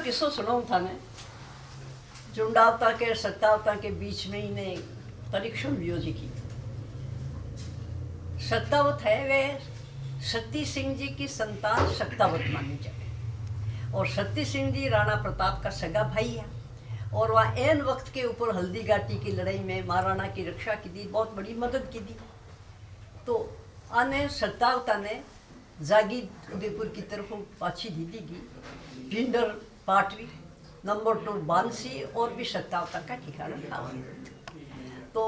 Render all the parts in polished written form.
किस्सो सुनाऊं था ने चुंडावता के सत्तावता के बीच में ही ने परीक्षण वियोजी की। सत्तावत है वे सती सिंह जी की संतान सत्तावत मानी जाए और सती सिंह जी राणा प्रताप का सगा भाई है और वह एन वक्त के ऊपर हल्दी घाटी की लड़ाई में महाराणा की रक्षा की थी, बहुत बड़ी मदद की थी। तो आने सत्तावता ने जागीर उदयपुर की तरफ पाछी दीदी की भिंडर पाटवी नंबर 2 बांसी और भी सत्तावता का ठिकाना था। तो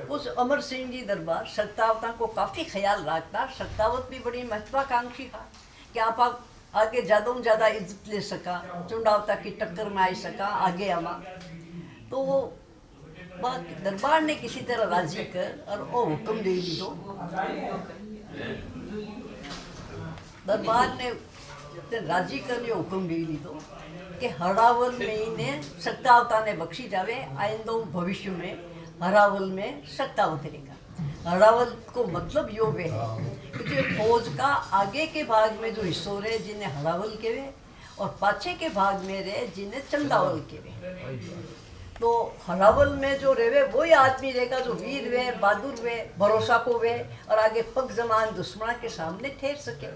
उस अमर सिंह जी दरबार सत्तावता को काफ़ी ख्याल रखता। सत्तावत भी बड़ी महत्वाकांक्षी था कि आप आगे ज़्यादा से ज़्यादा इज्जत ले सका, चुंडावता की टक्कर में आई सका आगे आवा। तो वो दरबार ने किसी तरह राजी कर और वो हुक्म दे दी। तो दरबार ने राजी करने हुक्म दे दी तो कि हरावल में ही ने सत्तावता ने बख्शी जावे, आइंदो भविष्य में हरावल में सत्तावत रहेगा। हरावल को मतलब यो वे है कि जो फौज का आगे के भाग में जो हिस्सों रहे जिन्हें हरावल के वे और पाछे के भाग में रहे जिन्हें चंदावल के वे। तो हरावल में जो रेवे वही आदमी रहेगा जो वीर वे, बहादुर वे, भरोसा को वे और आगे पग जमान दुश्मना के सामने ठहर सके,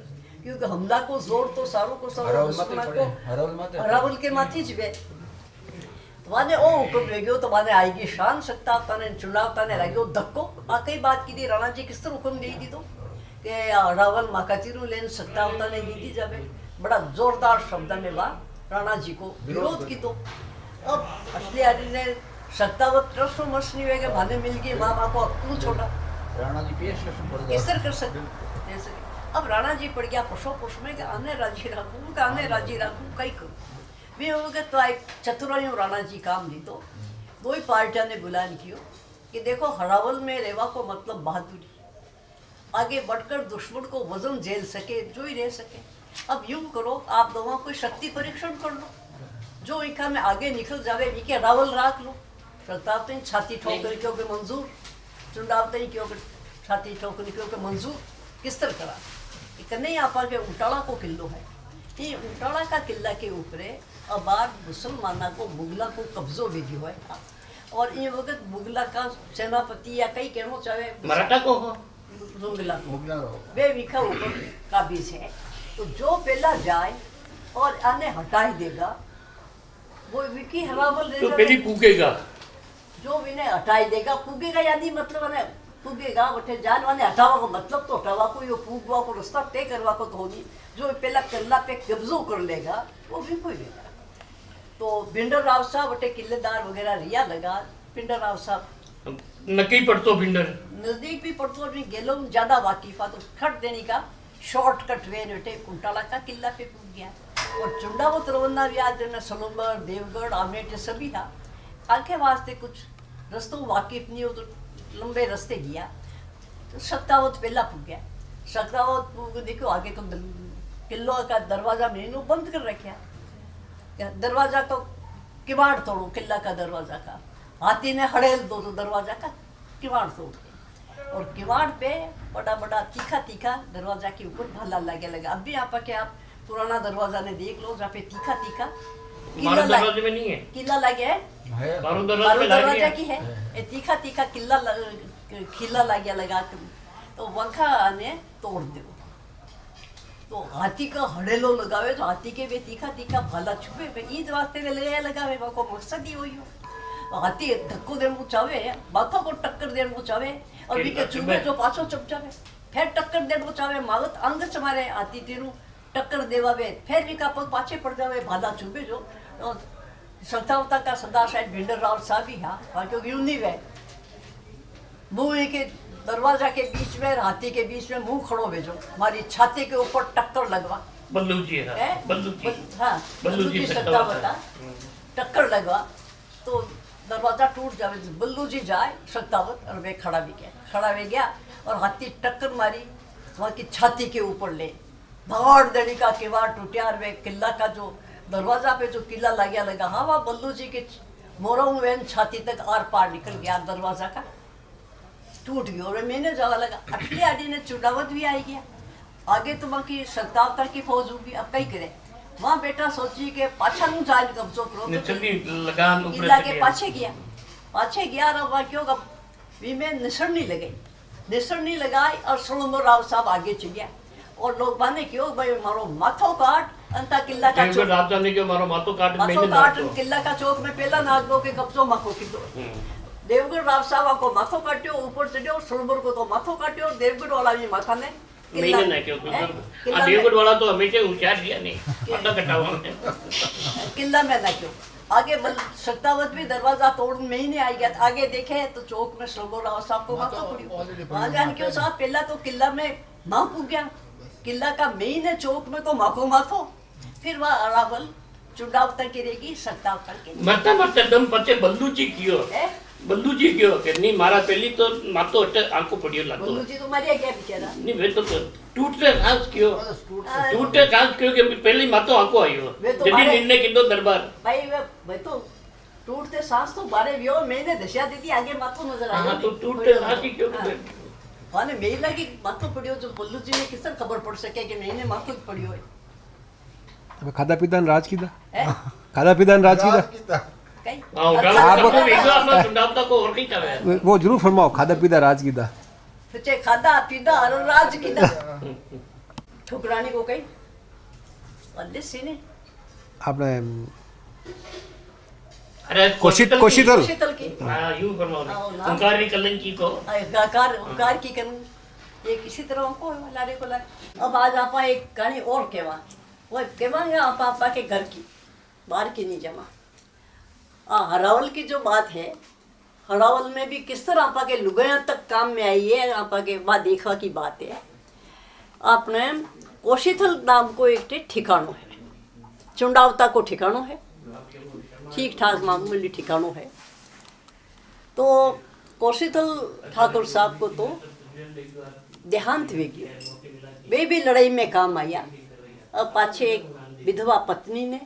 क्योंकि हमला को जोर तो सारों को सारो दुश्मना को हरावल के माथी ज वे। वाने ओ हुक्म ले गयो तो वाने आएगी शान सत्तावता ने चुनावता ने लाग्यो धक्को। कई बात की थी राणा जी किस तरह हुक्म दे दी तो कि हरावल माकातीरू लेन सत्तावता ने दी दी जावे। बड़ा जोरदार शब्द में बात राणा जी को विरोध की। तो अब असली आदमी ने सत्तावत ट्रस्ट मस नहीं हुए भाने मिल गई माँ बाप को तू छोटा राणा जी पेश किस तरह कर सकते। अब राणा जी पड़ गया पशो पुष में कि आने राजी रखूँ कि आने राजी रखूँ कई करूँ भी हो गए। तो एक चतुराई राणा जी काम दी। तो दो ही पार्टियां ने बुलान कियो कि देखो हरावल में रेवा को मतलब बहादुरी, आगे बढ़कर दुश्मन को वजन झेल सके, जो ही रह सके। अब यूं करो आप दोनों कोई शक्ति परीक्षण कर लो, जो इनका में आगे निकल जावे इनके रावल राख लो। सत्तावता ही छाती ठोक कर क्यों के मंजूर, चुंडावता ही क्यों छाती ठोक कर क्यों के मंजूर। किस तरह करा एक नहीं आपा के उटाला को किलो है, ये उटाला का किला के ऊपर अबार मुसलमाना को मुगला को कब्जो भी दियो है और ये वक्त मुगला का सेनापति या कई कहना चाहे मराठा को हो मुगला वे विखा ऊपर काबिज है। तो जो पहला जाए और आने हटाई देगा वो विकी हरावल तो पहली पूकेगा, जो विने हटाई देगा पूगेगा यानी मतलब ने पूगेगा बटे जान वाने हटावा को मतलब तो हटावा को यो पूगवा को रास्ता तय करवा को धोनी जो पहला किला पे कब्जो कर लेगा वो भी कोई लेगा। तो भिंडर राव साहब बटे किलेदार वगैरह रिया लगा। भिंडर राव साहब नकई पड़तो भिंडर नजदीक भी पड़तो नहीं गेलो ज्यादा वाकिफा तो खट देने का शॉर्टकट वे बेटे कुंटाला का किला पे पूछ गया और चुंडावत रवन्ना व्याज ने सलोबर देवगढ़ आमेट सभी था आंखें वास्ते कुछ रस्तों वाकिफ नहीं हो तो लंबे रास्ते गया। तो सत्तावत पहला पूछ गया। सत्तावत पूछ देखो आगे तो किलो का दरवाजा मैंने बंद कर रखा, दरवाजा तो किवाड़ तोड़ो किला का दरवाजा का, हाथी ने हड़ेल दो तो दरवाजा का किवाड़ तोड़ के और किवाड़ पे बड़ा बड़ा तीखा तीखा दरवाजा के ऊपर भाला लगे लगा। अब भी यहाँ पर क्या आप पुराना दरवाजा ने देख लो जहाँ पे तीखा तीखा दरवाजे में नहीं है किला लगे है, दरवाजा की है ये तीखा तीखा किला लगे लगा तो वखा ने तोड़ दो। तो हाथी का हड़ेलो लगावे तो हाथी के वे तीखा तीखा भाला छुपे पे ईद वास्ते वे लगावे को मकसद ही वही हो। हाथी धक्को देर मुँह चावे बाथों को टक्कर देर मुँह चावे और भी के चुभे जो पाछो चुप जावे फिर टक्कर देर मुँह चावे मावत अंग चमारे हाथी तेरू टक्कर देवावे फिर भी का पग पाछे पड़ जावे भाला छुपे जो। सत्तावता का सदा शायद भिंडर राव साहब ही हाँ क्योंकि यूं नहीं वे मुँह के दरवाजा के बीच में हाथी के बीच में मुंह खड़ो भेजो हमारी छाती के ऊपर टक्कर लगवा बल्लू जी है बल्लू जी सत्तावता टक्कर लगवा तो दरवाजा टूट जावे। बल्लू जी जाए सत्तावत और वे खड़ा भी गया और हाथी टक्कर मारी वहाँ की छाती के ऊपर ले भाड़ दड़ी का किवाड़ टूटिया और वे किला का जो दरवाजा पे जो किला लगा हाँ वहाँ बल्लू जी के मोरों वेन छाती तक आर पार निकल गया दरवाजा का टूट गया और मैंने जावा लगा अटली आदि ने चुनावत भी आई गया आगे तो बाकी सत्तावता की फौज होगी। अब कई करे वहाँ बेटा सोची के पाछा नु जान कब्जो करो ने चली लगान ऊपर किला के चली पाछे गया और वहाँ क्यों कब भी में निसरनी लगाई और सुलंदो राव साहब आगे चल गया और लोग बाने क्यों भाई मारो माथो काट अंता किला का देवगढ़ राजा ने क्यों मारो माथो काट माथो काट किला का चौक में पहला नागलो के कब्जो माखो किलो देवगढ़ राव साहब को माथो काट्यो ऊपर चढ़ियो सुलंदो को तो माथो काट्यो देवगढ़ वाला भी माथा ने मैंने ना क्यों तो देवगढ़ वाला तो हमेशा होशियार दिया नहीं अड्डा कटावा में किला में ना क्यों आगे सत्तावत भी दरवाजा तोड़ में ही नहीं आई गया आगे देखे तो चौक में सुलंदो राव साहब को माथो पड़ियो वहां जान क्यों साहब पहला तो किला में मां पू गया किला का मेन है चौक में तो माथो फिर वह अरावल चुनाव तक गिरेगी सत्तावत के मरते दम पचे बंदू जी क्यों कि नहीं मारा पहली तो मातो अटे आंखों पड़ियो लातो बंदू जी तो मरिया क्या बेचारा नहीं वे तो टूटते सांस क्यों कि पहली मातो आंखों आयो जल्दी निर्णय किदो दरबार भाई वे तो टूटते सांस तो बारे व्यो मैंने दशा दी थी आगे मातो नजर आया हां तो टूटते सांस ही क्यों माने मेरी लगी माथो पड़ियो जो बल्लू जी ने किसने खबर पड़ सके कि मैंने माथो पड़ियो है તમે ખાધા પીધા રાજ કીધા ખાધા પીધા રાજ કીધા कहीं आप अपना चुनावता को और कहीं चाहे वो जरूर फरमाओ खाधा पीधा राज कीधा फिर खादा पीदा और राज कीदा ठुकरानी को कहीं अल्ले सीने आपने अरे कोशितल शीतल की हां यूं फरमाओ ओंकार कलंकी को ओंकार की करूं ये किसी तरह को लारे को ला अब आज आपा एक कहानी और केवा वो केवा है आपा के घर की बाहर की नहीं जमा हरावल की जो बात है हरावल में भी किस तरह आपा के लुगाया तक काम में आई है आपा के बाद देखा की बात है आपने कोशिथल नाम को एक ठिकानो है चुंडावता को ठिकानो है ठीक ठाक मामूली ठिकानो है तो कोशिथल ठाकुर साहब को तो देहांत वे गया वे भी लड़ाई में काम आया अब पाछे एक विधवा पत्नी ने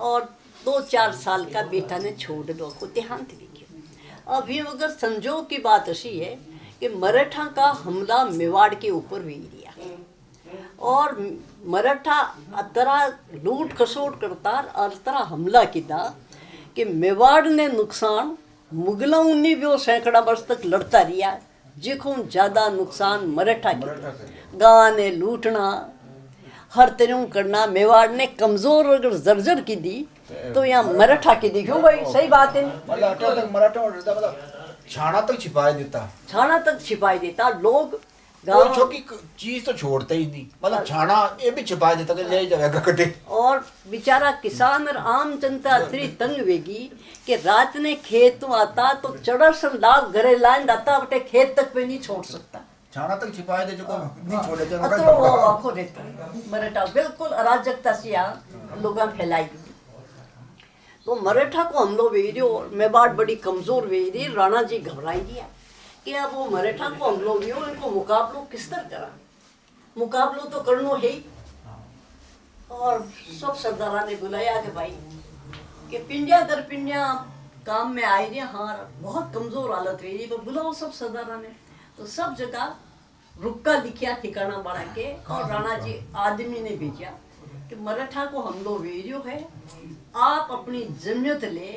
और 2-4 साल का बेटा ने छोड़ दो को देहांत भी किया अभी अगर संजोग की बात ऐसी है कि मराठा का हमला मेवाड़ के ऊपर भी दिया और मराठा तरह लूट खसोट करता और तरह हमला किया कि मेवाड़ ने नुकसान मुगलों ने भी वो सैकड़ा वर्ष तक लड़ता रहा जिको ज़्यादा नुकसान मराठा किया गाँव ने लूटना हर तरह करना मेवाड़ ने कमज़ोर अगर जर्जर की दी तो यहाँ मराठा की दी क्यों भाई सही बात है मराठा मतलब छाना तक छिपाई देता लोग गाँव की चीज तो छोड़ते ही नहीं मतलब छाना ये भी छिपा देता कि ले जाएगा कटे और बेचारा किसान और आम जनता इतनी तंग वेगी कि रात ने खेत तो आता तो चढ़स लाभ घरे लाइन आता बटे खेत तक पे नहीं छोड़ सकता छाना तक छिपाए दे जो को नहीं छोड़े तो वो आंखों रहता मराठा बिल्कुल अराजकता से यहाँ लोगों फैलाई तो मराठा को हमलो वेरियो मेवाड़ बड़ी कमजोर वेरी राणा जी घबराई दिया कि अब वो मराठा को हमलो वियो इनको मुकाबलो किस तरह करा मुकाबलो तो करनो है ही और सब सरदारा ने बुलाया कि भाई कि पिंडिया दर पिंडिया काम में आई रही हाँ बहुत कमजोर हालत रही तो बुलाओ सब सरदारा ने तो सब जगह रुक्का लिखिया ठिकाना बढ़ा के और राणा जी आदमी ने भेजा कि मराठा को हमलो वेरियो है आप अपनी जमीयत ले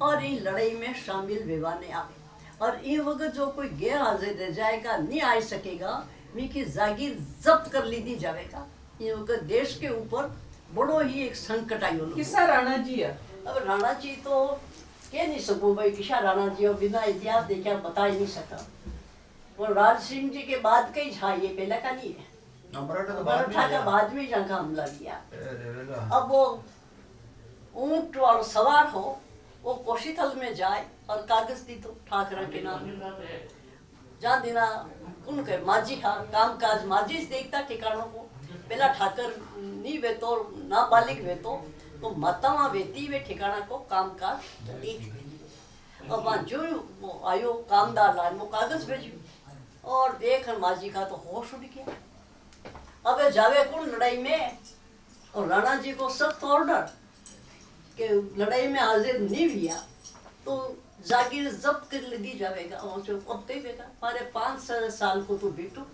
और ये लड़ाई में शामिल विवाने आवे और ये वक्त जो कोई गैर हाजिर रह जाएगा नहीं आ सकेगा उनकी जागीर जब्त कर ली दी जाएगा ये वक्त देश के ऊपर बड़ो ही एक संकट आयो किसा राणा जी है अब राणा जी तो कह नहीं सकूँ भाई किसा राणा जी और बिना इतिहास देखा बता ही नहीं सका वो राज सिंह जी के बाद कई छा ये पहला का नहीं है मराठा का बाद में जंग हमला किया अब वो ऊंट वाला सवार हो वो कोशिथल में जाए और कागज दी तो ठाकरा के नाम जहाँ दिना कौन कहे माझी हाँ काम काज माझी से देखता ठिकानों को पहला ठाकर नहीं वे तो नाबालिग वे तो माता वहाँ वेती वे ठिकाना को काम काज देख और वहाँ जो वो आयो कामदार लान वो कागज भेजो और देख माझी का तो होश उड़ गया अब जावे कौन लड़ाई में और राणा जी को सख्त ऑर्डर कि लड़ाई में हाजिर नहीं हुआ तो जागीर जब्त कर दी जाएगा और जो अब कही बेटा हमारे 5 साल को तो बेटो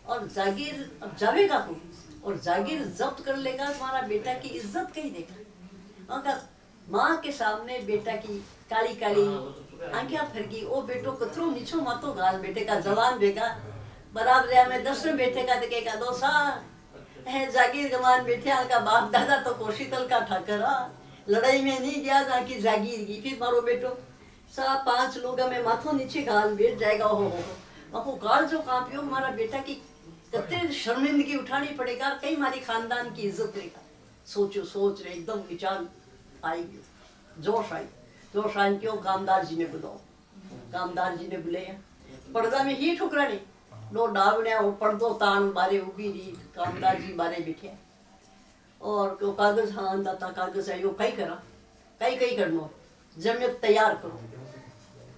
और जागीर अब जावेगा कौन? और जागीर जब्त कर लेगा तुम्हारा बेटा की इज्जत कहीं देगा। अगर माँ के सामने बेटा की काली काली आंखें फिरकी ओ बेटो कतरो नीचो मातो गाल बेटे का जवान बेटा बराबर में 10वें बेटे का देखेगा दोसा है जागीर गमान बेटे का बाप दादा तो कोशीतल का ठाकरा लड़ाई में नहीं गया जाकी जागीर की फिर मारो बेटो 5 लोग में माथो नीचे गाल बैठ जाएगा। हो गाल जो कांपियो हमारा बेटा की कतने शर्मिंदगी उठानी पड़ेगा कई मारी खानदान की इज्जत करेगा। सोचो सोच रहे एकदम विचार आएगी जोश आई क्यों कामदार जी ने बुलाओ। कामदार जी ने बुलाया पर्दा में ही ठुकरानी लो डावड़िया और पर्दो तान बारे उगी रही कामदार जी बारे बैठे और क्यों कागज हाँ दाता कागज है यो कई करा कई करनो जमियत तैयार करो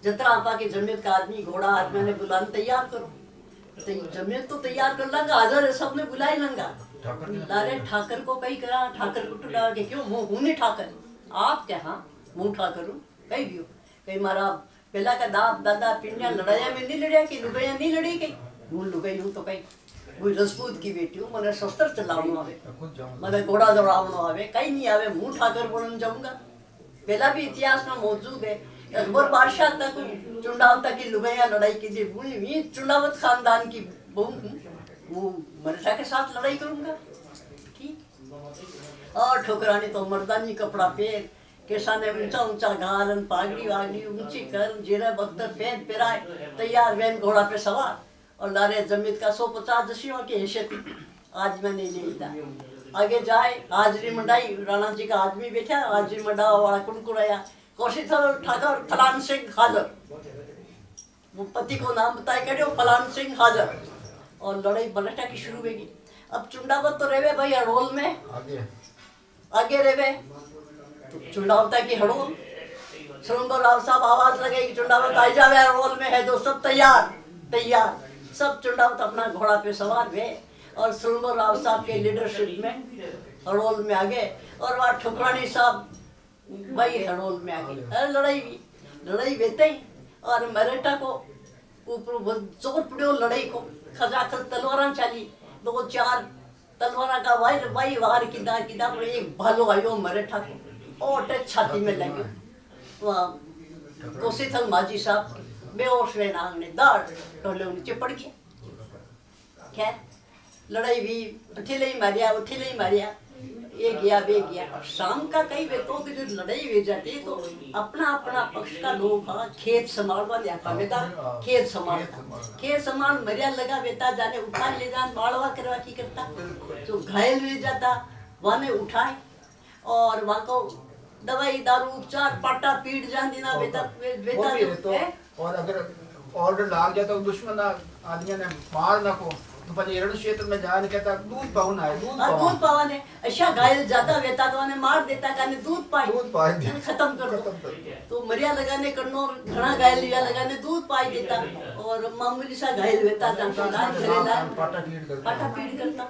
जतरा आपा के जमियत का आदमी घोड़ा आदमी ने बुलाने तैयार करो तो जमियत तो तैयार कर लंगा हाजर है सबने बुलाई लंगा लारे ठाकर को कई करा ठाकर को टुटा के क्यों मुँह ठाकर आप क्या हाँ मुँह ठाकर कई भी हो कई मारा पहला का दाप दादा पिंडिया लड़ाया में नहीं लड़िया कि लुगाइया नहीं लड़ी गई हूँ लुगाई हूँ तो कई कोई रजपूत की बेटी हूँ मैंने शस्त्र चलावनो आवे मैंने घोड़ा दौड़ावनो आवे कहीं नहीं आवे मुँह ठाकर बोलने जाऊंगा। पहला भी इतिहास में मौजूद है अकबर बादशाह तक चुंडाव तक की लुगाइया लड़ाई की थी चुंडावत खानदान की बहू हूँ वो मराठा के साथ लड़ाई करूंगा ठीक। और ठोकरानी तो मर्दानी कपड़ा पहन कैसा ने ऊंचा गालन पागड़ी वागड़ी ऊंची कर जेरा बख्तर पहन पेराए तैयार वैन घोड़ा पे सवार और लारे जमीत का 150 दसियों की हैसियत आज मैं नहीं लेता आगे जाए हाजरी मंडाई राणा जी का आदमी बैठा हाजरी मंडा वाला कुनकुराया कोशिश ठाकर फलान सिंह हाजर वो पति को नाम बताए कहो फलान सिंह हाजर और लड़ाई बलटा की शुरू होगी। अब चुंडावत तो रेवे भाई हड़ोल में आगे रेवे तो चुंडावता की हड़ोल सुरंगो राव साहब आवाज लगाई चुंडावत आई जावे हड़ोल में है जो सब तैयार सब चुंडावत अपना घोड़ा पे सवार हुए और सुरंगो राव साहब के लीडरशिप में हड़ोल में आगे और वहाँ ठुकरानी साहब भाई हड़ोल में आगे लड़ाई बेते ही और मराठा को ऊपर जोर पड़ो लड़ाई को खजाखज तलवार चाली 2-4 तलवार का वार किदा पर एक भालो आयो मराठा को और छाती में लगे वहाँ कोसीथल माजी साहब बेहोश वे नांग ने दाड़ टोले नीचे पड़ गए। खैर लड़ाई भी उठे ही मारिया एक गया बे गया। और शाम का कई बेटों की जो लड़ाई हुई जाती तो अपना पक्ष का लोग खेत संभालवा लिया बेटा खेत संभाल मरिया लगा बेटा जाने उठा ले जान बाड़वा करवा की करता तो घायल ले जाता वहाँ ने उठाए और वहाँ को दवाई दारू उपचार पाटा पीट जान देना बेटा और अगर ऑर्डर लाग जाता तो दुश्मन आदमी ने मार ना को तो पहले रण क्षेत्र में जाने कहता दूध पावन है दूध पावन है अच्छा घायल जाता वेता तो ने मार देता काने दूध पाई खत्म कर दो तो मरिया लगाने करनो घना घायल लिया लगाने दूध पाई देता और मामूली सा घायल वेता जान पाटा पीड़ करता।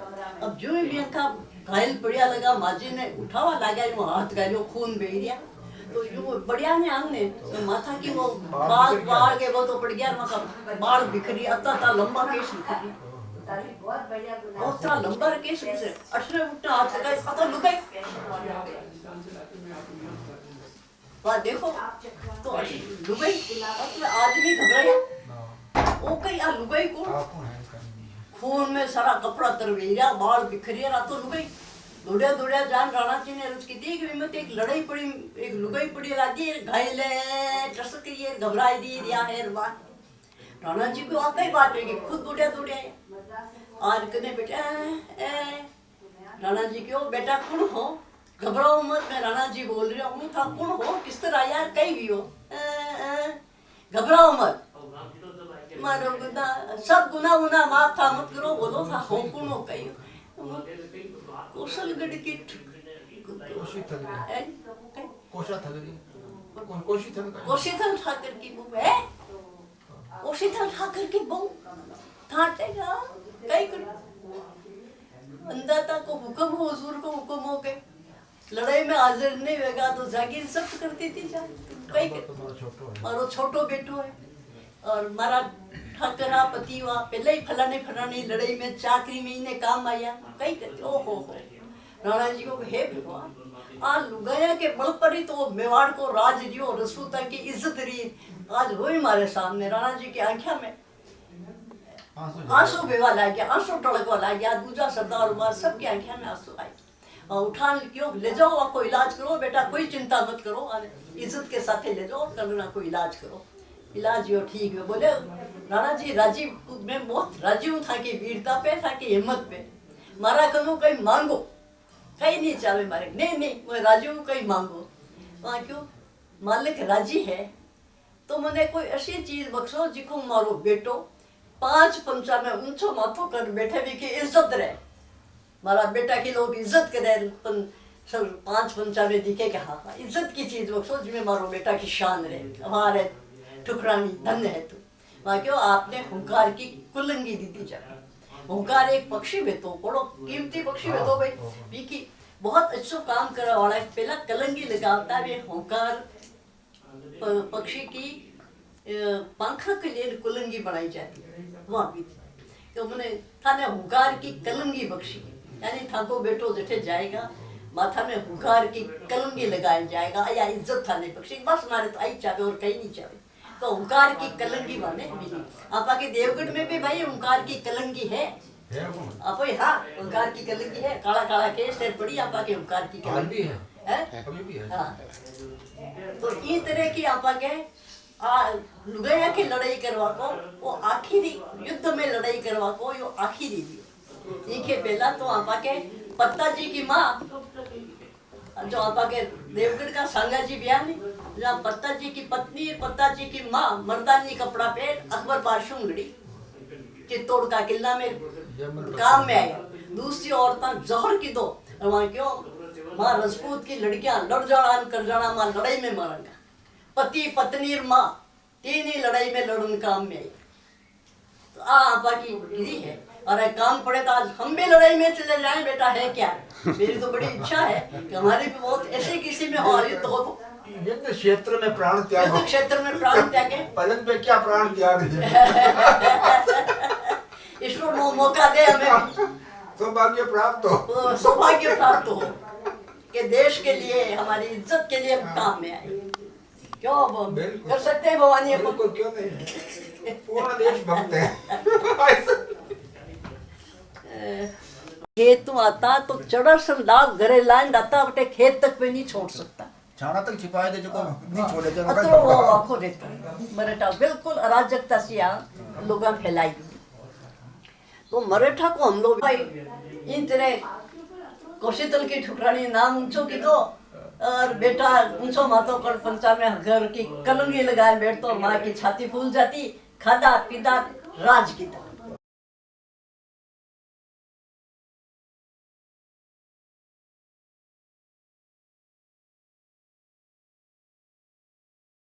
अब जो भी का घायल बढ़िया लगा माजी ने उठावा लगा वो हाथ गालियो खून बह गया तो यो बढ़िया ने आंगने तो माथा की वो बाल के वो तो पड़ गया मतलब बाल बिखरी अता लंबा केस बिखरी बहुत सारा लंबा केस से 18 फुट हाथ लगा पता लुगाई वाह देखो तो लुगाई तो आदमी घबराया ओ कई आ लुगाई को खून में सारा कपड़ा तरवेरा बाल बिखरिया तो लुगाई दौड़िया जान राणा जी ने उसकी देख भी मत एक लड़ाई पड़ी एक लुगाई पड़ी लागी घायल टसक रही घबराई दी रिया है राणा जी को वाकई बात है खुद दौड़िया आज कने बेटा राणा जी क्यों बेटा कौन हो घबराओ मत मैं राणा जी बोल रहा हूँ था कौन हो किस तरह यार कहीं भी हो घबराओ मत मारो गुना सब गुना माफ था मत करो बोलो था हो कौन हो कहीं कौशलगढ़ की कोशीथल ठाकर की बहू है कोशीथल ठाकर की बहू ठाटेगा कई कर अंदाता को हुक्म हो हुजूर को हुक्म हो के लड़ाई में हाजिर नहीं होगा तो जागीर जब्त करती थी जा कई और वो छोटो बेटो है और मारा ठाकरा पति हुआ पहले ही फलाने लड़ाई में चाकरी में इन्हें काम आया कई करते ओहो हो राणा जी को हे भगवान आ लुगाया के बल पर ही तो मेवाड़ को राज जियो रसूता की इज्जत रही आज वो ही हमारे सामने राणा जी की आंखों में आंसू बेवा ला गया आंसू टड़कवा ला गया दूजा सरदार उमार सबकी आंखों में आंसू आए उठान क्यों ले जाओ आपको इलाज करो बेटा कोई चिंता मत करो इज्जत के साथ ले जाओ करना को इलाज करो इलाज यो ठीक है बोले राणा जी राजीव में बहुत राजीव था कि वीरता पे था कि हिम्मत पे मारा कनो कहीं मांगो कहीं नहीं चाहे मारे नहीं मैं राजीव कहीं मांगो वहाँ क्यों मालिक राजी है तो मैंने कोई ऐसी चीज बख्शो जिको मारो बेटो 5 पंचा में ऊंचो माथो कर बैठे भी की इज्जत रहे मारा बेटा की लोग इज्जत करे सब 5 पंचा में दिखे कि हाँ इज्जत की चीज बख्शो जिसमें मारो बेटा की शान रहे हमारे ठुकरानी धन्य है तू वहाँ क्यों आपने हुंकार की कुलंगी दी थी जाए हुंकार एक पक्षी बेतो बड़ो कीमती पक्षी बेतो भाई बीकी बहुत अच्छा काम करा वाला है पहला कलंगी लगाता है हुंकार पक्षी की पंखा के लिए कुलंगी बनाई जाती है वहाँ भी तो मैंने थाने हुंकार की कलंगी बख्शी यानी ठाको बेटो जठे जाएगा माथा में हुंकार की कलंगी लगाया जाएगा या इज्जत थाने पक्षी बस हमारे तो आई चाहे और कहीं नहीं चाहे तो हुंकार की कलंगी माने मिली आपा के देवगढ़ में भी भाई हुंकार की कलंगी है आप हाँ हुंकार की कलंगी है काला काला केस है पड़ी आपा के हुंकार की कलंगी है हाँ तो इस तरह की आपा के लुगाया की लड़ाई करवा को वो आखिरी युद्ध में लड़ाई करवा को यो आखिरी भी इनके पहला तो आपा के पत्ता जी की माँ जो आपा के देवगढ़ का सांगा जी ब्याह नहीं जहाँ पत्ता जी की पत्नी पत्ता जी की माँ मर्दानी कपड़ा पे अकबर बादशाह लड़ी चित्तौड़ का किला में काम में आई दूसरी औरतें जहर की दो वहाँ क्यों माँ राजपूत की लड़कियां लड़ जाना कर जाना माँ लड़ाई में मरेंगे पति पत्नी माँ तीन ही लड़ाई में लड़न काम में आई तो आपा की विधि है और काम पड़े तो आज हम भी लड़ाई में चले जाएं बेटा है क्या मेरी तो बड़ी इच्छा है कि हमारी भी बहुत ऐसे किसी में हो युद्ध हो युद्ध क्षेत्र में प्राण त्याग युद्ध क्षेत्र में प्राण त्यागे पलंग पे क्या प्राण त्याग है ईश्वर मौका दे हमें सौभाग्य प्राप्त हो सौभाग्य प्राप्त हो कि देश के लिए हमारी इज्जत के लिए काम में आए क्यों कर सकते हैं भवानी बिल्कुल क्यों नहीं पूरा देश भक्त है खेत तो आता तो चढ़ा सर लाभ घरे लाइन आता बटे खेत तक पे नहीं छोड़ सकता छाना तक छिपाए दे जो नहीं छोड़े जो तो वो आंखों रहता मराठा बिल्कुल अराजकता से यहाँ लोगों फैलाई तो मराठा को हम लोग भाई इन तरह कोशितल की ठुकरानी नाम ऊंचो की दो और बेटा ऊंचो मातो कर पंचा में घर की कलंगी लगाए बैठतो माँ की छाती फूल जाती खादा पीदा राज की तरह